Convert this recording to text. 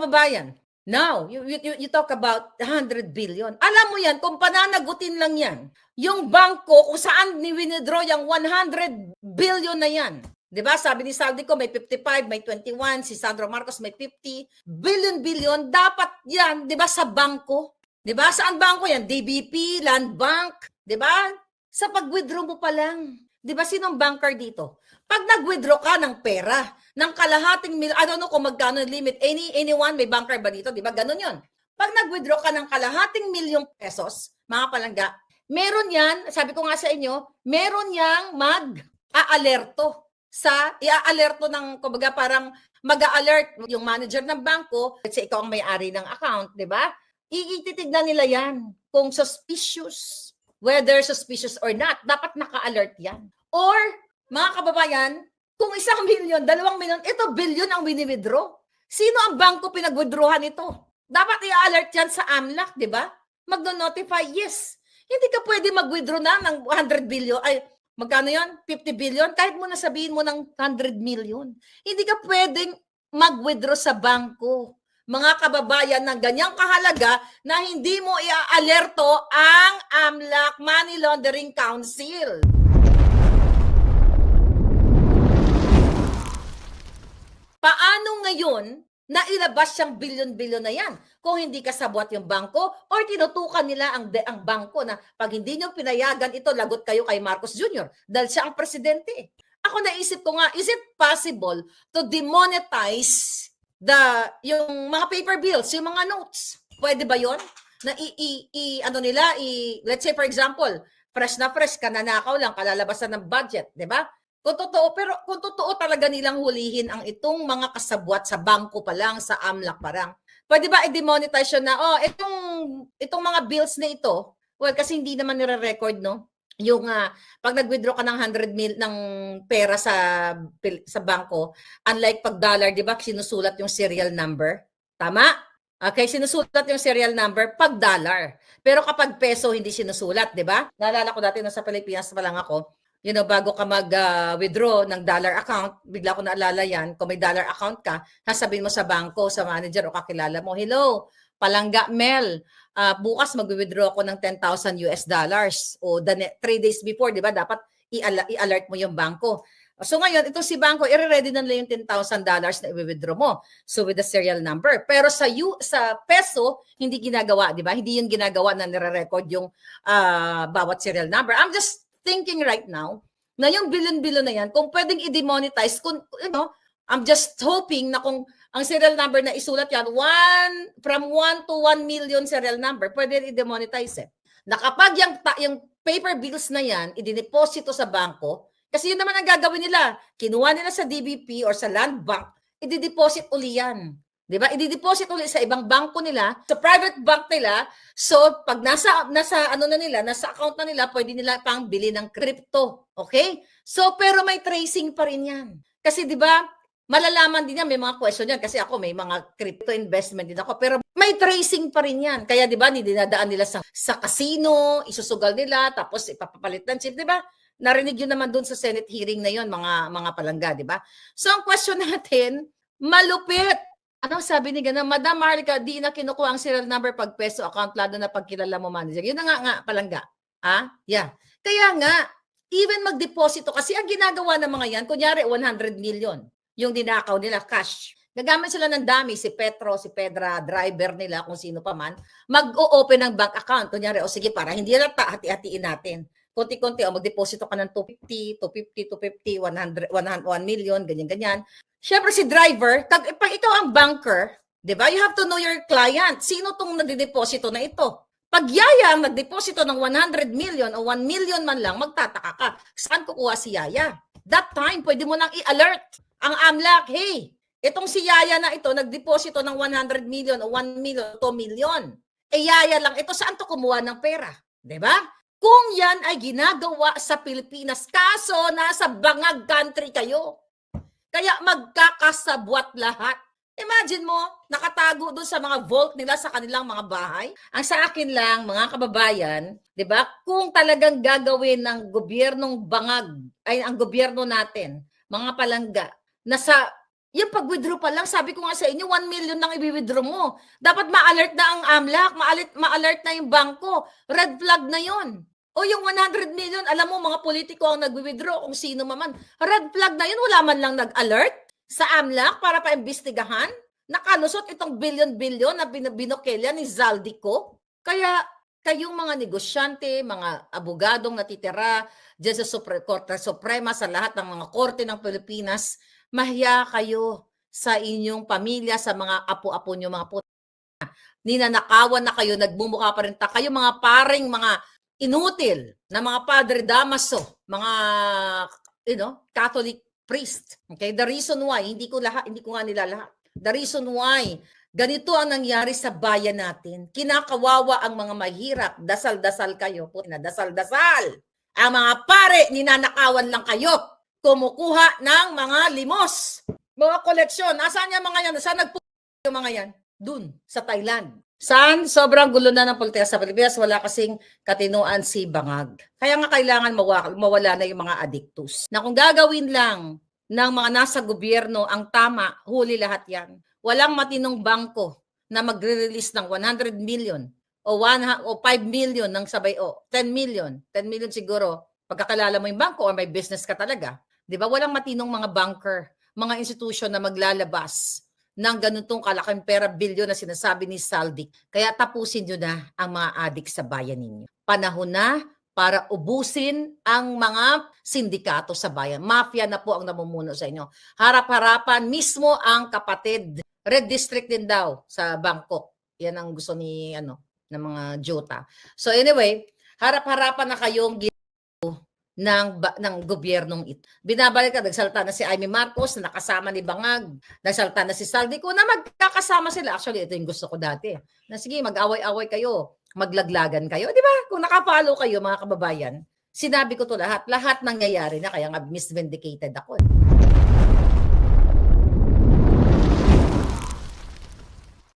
kababayan, now, you talk about 100 billion. Alam mo yan, kung pananagutin lang yan, yung bangko kung saan ni-withdraw yung 100 billion na yan. Diba? Sabi ni Saldico, may 55, may 21, si Sandro Marcos may 50 billion, dapat yan, diba, sa bangko? Diba? Saan bangko yan? DBP, Land Bank, diba? Sa pag-withdraw mo pa lang. Diba, sinong banker dito? Pag nag-withdraw ka ng pera, ng kalahating million, I don't know kung magkano limit, anyone, may banker ba dito? Diba? Ganun yun. Pag nag-withdraw ka ng kalahating milyong pesos, mga palangga, meron yan, sabi ko nga sa inyo, meron yang mag-aalerto i-alerto ng, kumbaga parang mag-alert yung manager ng bangko, kasi ikaw ang may-ari ng account, di ba? Iititignan nila yan kung suspicious, whether suspicious or not, dapat naka-alert yan. Or, mga kababayan, kung 1 milyon, 2 milyon, ito billion ang wini-withdraw. Sino ang bangko pinag-withdrawhan ito? Dapat i-alert yan sa AMLAC, di ba? Magno-notify, yes. Hindi ka pwede mag-withdraw na ng 100 billion, ay, magkano yan? 50 billion? Kahit mo na sabihin mo ng 100 million. Hindi ka pwedeng mag-withdraw sa bangko. Mga kababayan ng ganyang kahalaga na hindi mo i-alerto ang AMLAC Money Laundering Council. Paano ngayon na ilabas siyang bilyon-bilyon na yan kung hindi kasabwat yung bangko or tinutukan nila ang bangko na pag hindi nyo pinayagan ito, lagot kayo kay Marcos Jr. dahil siya ang presidente. Ako naisip ko nga, is it possible to demonetize yung mga paper bills, yung mga notes? Pwede ba yon? Na let's say for example, fresh na fresh, kananakaw lang, kalalabasan ng budget, di ba? Kung totoo talaga nilang hulihin ang itong mga kasabwat sa bangko pa lang, sa AMLAC pa lang, pwede ba i-demonetize yun na, itong mga bills na ito, well, kasi hindi naman nire-record, no? Yung pag nag-withdraw ka ng 100 mil ng pera sa bangko, unlike pag dollar, di ba, sinusulat yung serial number? Tama? Okay, sinusulat yung serial number pag dollar. Pero kapag peso, hindi sinusulat, di ba? Naalala ko dati sa Pilipinas pa lang ako, bago ka mag-withdraw ng dollar account, bigla ko naalala yan, kung may dollar account ka, sasabihin mo sa bangko, sa manager o kakilala mo, hello, Palangga Mel, bukas mag-withdraw ako ng 10,000 US dollars o 3 days before, di ba? Dapat i-alert mo yung bangko. So ngayon, itong si bangko, i-ready na nila yung 10,000 dollars na i-withdraw mo. So with the serial number. Pero sa peso, hindi ginagawa, di ba? Hindi yun ginagawa na nire-record yung bawat serial number. I'm just thinking right now na yung billion-billion na yan, kung pwedeng i-demonetize, I'm just hoping na kung ang serial number na isulat yan, from 1 to 1 million serial number, pwede i-demonetize na kapag yung paper bills na yan, i-deposito sa bangko, kasi yun naman ang gagawin nila, kinuha nila sa DBP or sa Land Bank, i-deposit uli yan. Diba? I-deposit ulit sa ibang bangko nila, sa private bank nila. So, pag nasa account na nila, pwede nila pang bili ng crypto. Okay? So, pero may tracing pa rin yan. Kasi 'di ba, malalaman din yan, may mga question yan. Kasi ako, may mga crypto investment din ako. Pero may tracing pa rin yan. Kaya 'di ba, dinadaan nila sa casino, isusugal nila, tapos ipapapalit ng chip, 'di ba? Narinig yun naman doon sa Senate hearing na yun, mga palangga, 'di ba? So, ang question natin, malupit. Ano sabi ni Gana? Madam Marlica, di na kinukuha ang serial number pag peso account, lalo na pag kilala mo manager. Yun na nga palangga. Yeah. Kaya nga, even magdeposito, kasi ang ginagawa ng mga yan, kunyari 100 million, yung dinakaw nila, cash. Gagamit sila ng dami, si Petro, si Pedra, driver nila, kung sino pa man, mag-o-open ng bank account. Kunyari, sige, para hindi na hati-hatiin natin. Konti-konti, magdeposito ka ng 250, 100, 1 million, ganyan-ganyan. Siyempre si driver, pag ikaw ang banker, di ba? You have to know your client. Sino tong nagdeposito na ito? Pag Yaya ang nagdeposito ng 100 million o 1 million man lang, magtataka ka. Saan kukuha si Yaya? That time, pwede mo nang i-alert ang AMLAC, hey, itong si Yaya na ito, nagdeposito ng 100 million o 1 million, 2 million. Yaya lang ito, saan to kumuha ng pera? Di ba? Kung yan ay ginagawa sa Pilipinas, kaso nasa bangag country kayo. Kaya magkakasabwat lahat. Imagine mo, nakatago doon sa mga vault nila sa kanilang mga bahay. Ang sa akin lang, mga kababayan, 'di ba? Kung talagang gagawin ng gobyernong bangag, ay ang gobyerno natin, mga palangga, Yung pag-withdraw pa lang, sabi ko nga sa inyo, 1 million lang i-withdraw mo. Dapat ma-alert na ang AMLAC, ma-alert na yung bangko. Red flag na yon. O yung 100 million, alam mo, mga politiko ang nag-withdraw, kung sino man. Red flag na yun, wala man lang nag-alert sa AMLAC para pa-imbestigahan. Nakalusot itong billion-billion na binokilya ni Zaldico. Kaya kayong mga negosyante, mga abogadong natitira dyan sa Korte Suprema, sa lahat ng mga korte ng Pilipinas, mahiya kayo sa inyong pamilya, sa mga apo-apo nyo, mga puta. Ninanakawan na kayo, nagmumukha pa rin kayo, mga paring, mga inutil na mga Padre Damaso, mga Catholic priest. Okay, the reason why hindi ko nga nila lahat. The reason why ganito ang nangyari sa bayan natin. Kinakawawa ang mga mahirap. Dasal-dasal kayo. Putina, dasal-dasal. Ang mga pare, ninanakawan lang kayo. Kumukuha ng mga limos. Mga koleksyon. Nasaan yung mga yan? Saan yung mga yan? Dun, sa Thailand. Saan? Sobrang gulo na ng politika sa Pilipinas. Wala kasing katinuan si Bangag. Kaya nga kailangan mawala na yung mga addictus. Na kung gagawin lang ng mga nasa gobyerno ang tama, huli lahat yan. Walang matinong bangko na magre-release ng 100 million o 5 million ng sabay 10 million. 10 million siguro pagkakilala mo yung bangko or may business ka talaga. 'Di ba? Walang matinong mga banker, mga institusyon na maglalabas ng ganitong kalaking pera, bilyon na sinasabi ni Saldi. Kaya tapusin nyo na ang mga adik sa bayan ninyo. Panahon na para ubusin ang mga sindikato sa bayan. Mafia na po ang namumuno sa inyo. Harap-harapan mismo ang kapatid. Red District din daw sa Bangkok. Yan ang gusto ni ng mga Jota. So anyway, harap-harapan na kayong ng gobyernong ito. Binabalik ka, nagsalta na si Amy Marcos na nakasama ni Bangag, nagsalta na si Saldico na magkakasama sila. Actually, ito yung gusto ko dati. Na sige, mag-away-away kayo, maglaglagan kayo. Di ba? Kung nakapalo kayo, mga kababayan, sinabi ko to lahat nangyayari na, kaya nga misvindicated ako.